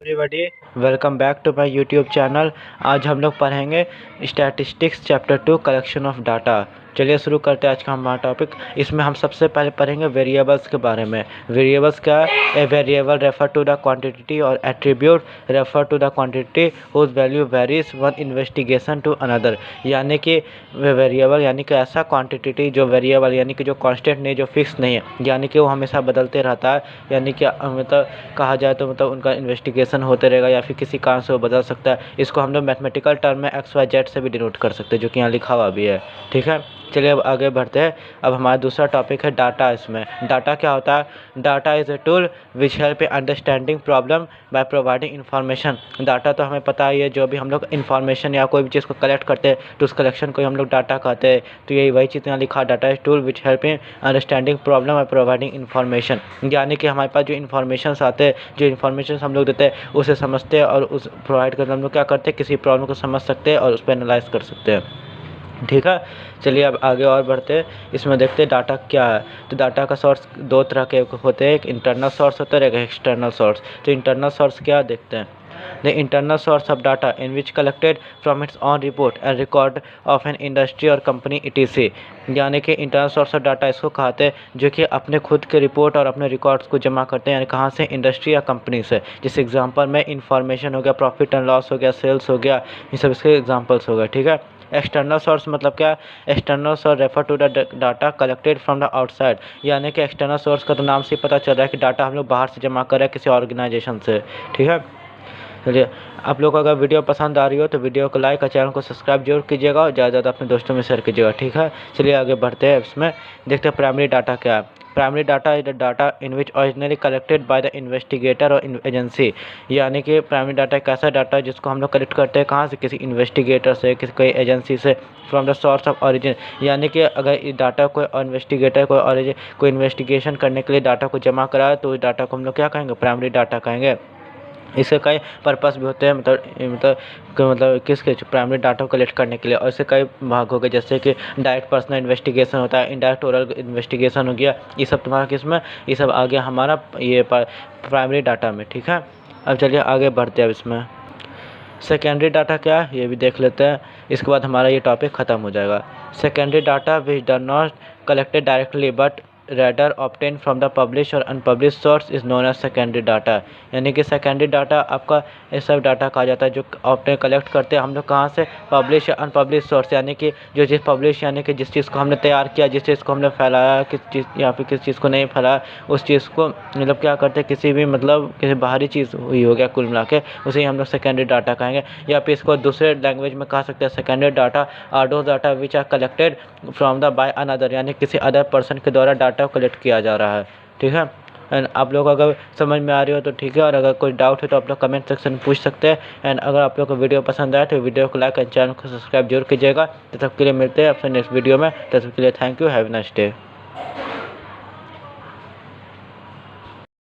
Everybody, welcome back to my YouTube channel. आज हम लोग पढ़ेंगे statistics chapter 2 collection of data. चलिए शुरू करते हैं आज का हमारा टॉपिक। इसमें हम सबसे पहले पढ़ेंगे वेरिएबल्स के बारे में। वेरिएबल्स क्या है? A variable refer to the quantity or attribute refer to the quantity whose value varies one investigation to another. यानी कि वेरिएबल यानी कि ऐसा क्वांटिटी जो वेरिएबल यानी कि जो कांस्टेंट नहीं, जो फिक्स नहीं है, यानी कि वो हमेशा बदलते रहता है। यानी कि मतलब कहा जाए तो मतलब उनका इन्वेस्टिगेशन होते रहेगा या फिर किसी कारण से वो बदल सकता है। इसको हम लोग मैथमेटिकल टर्म में एक्स वाई जेड से भी डिनोट कर सकते हैं, जो कि यहाँ लिखा हुआ भी है। ठीक है, चलिए अब आगे बढ़ते हैं। अब हमारा दूसरा टॉपिक है डाटा। इसमें डाटा क्या होता है? Data is a tool which help in understanding problem by providing information. Data तो हमें पता ही है, जो भी हम लोग इन्फॉर्मेशन या कोई भी चीज़ को कलेक्ट करते हैं तो उस कलेक्शन को हम लोग डाटा कहते हैं। तो यही वही चीज़ यहाँ लिखा, data is tool which help in understanding problem by providing information. यानी कि हमारे पास जो इन्फॉर्मेशन आते हैं, जो इन्फॉर्मेशन हम लोग देते हैं उसे समझते हैं और उस प्रोवाइड करके हम लोग क्या करते हैं, किसी प्रॉब्लम को समझ सकते हैं और उस पर एनालाइज कर सकते हैं। ठीक है, चलिए अब आगे और बढ़ते हैं। इसमें देखते हैं डाटा क्या है। तो डाटा का सोर्स दो तरह के होते हैं, एक इंटरनल सोर्स होता है, एक एक्सटर्नल सोर्स। तो इंटरनल सोर्स क्या देखते हैं? The internal source of data in which collected from its on report and record of an industry और कंपनी इटीसी। यानी कि इंटरनल सोर्स ऑफ डाटा इसको कहते हैं जो कि अपने खुद के रिपोर्ट और अपने रिकॉर्ड्स को जमा करते हैं। यानी कहाँ से? इंडस्ट्री या कंपनी से। जैसे एग्जांपल में इंफॉर्मेशन हो गया, प्रॉफिट एंड लॉस हो गया, सेल्स हो गया, ये सब इसके एग्जांपल्स हो गए। ठीक है, एक्सटर्नल सोर्स मतलब क्या? External source refer to the data collected from the outside. यानी कि एक्सटर्नल सोर्स का तो नाम से पता चल रहा है कि डाटा हम लोग बाहर से जमा कर रहे हैं किसी ऑर्गेनाइजेशन से। ठीक है, चलिए आप लोग को अगर वीडियो पसंद आ रही हो तो वीडियो को लाइक और चैनल को सब्सक्राइब जरूर कीजिएगा और ज़्यादा ज़्यादा अपने दोस्तों में शेयर कीजिएगा। ठीक है, चलिए आगे बढ़ते हैं। इसमें देखते हैं प्राइमरी डाटा क्या है। Primary data is the data in which originally collected by the investigator और एजेंसी। यानी कि प्राइमरी डाटा एक ऐसा डाटा है जिसको हम लोग कलेक्ट करते हैं कहाँ से? किसी इन्वेस्टिगेटर से, किसी कोई एजेंसी से, from the source of origin. यानी कि अगर इस डाटा को इन्वेस्टिगेटर कोई इन्वेस्टिगेशन करने के लिए डाटा को जमा कराए तो इस डाटा को हम लोग क्या कहेंगे? प्राइमरी डाटा कहेंगे। इसके कई पर्पस भी होते हैं, मतलब किसके प्राइमरी डाटा को कलेक्ट करने के लिए। और इससे कई भाग हो गए, जैसे कि डायरेक्ट पर्सनल इन्वेस्टिगेशन होता है, इनडायरेक्ट ओरल इन्वेस्टिगेशन हो गया। ये सब तुम्हारा किसमें? ये सब आ गया हमारा ये प्राइमरी डाटा में। ठीक है, अब चलिए आगे बढ़ते हैं। अब इसमें सेकेंडरी डाटा क्या है ये भी देख लेते हैं, इसके बाद हमारा ये टॉपिक ख़त्म हो जाएगा। सेकेंडरी डाटा विच डर not collected directly but rather obtained from the published और unpublished source is known as secondary data। यानी कि सेकेंडरी डाटा आपका ये सब डाटा कहा जाता है जो ऑप्टेन कलेक्ट करते हैं हम लोग कहाँ से? पब्लिश या अनपब्लिश सोर्स। यानी कि जो चीज़ पब्लिश यानी कि जिस चीज़ को हमने तैयार किया, जिस चीज़ को हमने फैलाया, किस चीज़ या फिर किस चीज़ को नहीं फैलाया, उस चीज़ को मतलब क्या करते हैं, किसी भी मतलब किसी बाहरी चीज़ हुई हो गया कुल मिला के, उसे ही हम लोग सेकेंडरी डाटा कहेंगे। या फिर इसको दूसरे लैंग्वेज में कह सकते हैं secondary data are those data which are collected from the by another. यानी किसी अदर पर्सन के द्वारा डाटा कलेक्ट किया जा रहा है। ठीक है, एंड आप लोग अगर समझ में आ रही हो तो ठीक है, और अगर कोई डाउट है तो आप लोग कमेंट सेक्शन में पूछ सकते हैं। एंड अगर आप लोग को वीडियो पसंद आए तो वीडियो को लाइक और चैनल को सब्सक्राइब जरूर कीजिएगा। तब तक के लिए मिलते हैं अपने नेक्स्ट वीडियो में। तब तक के लिए thank you, have a nice day.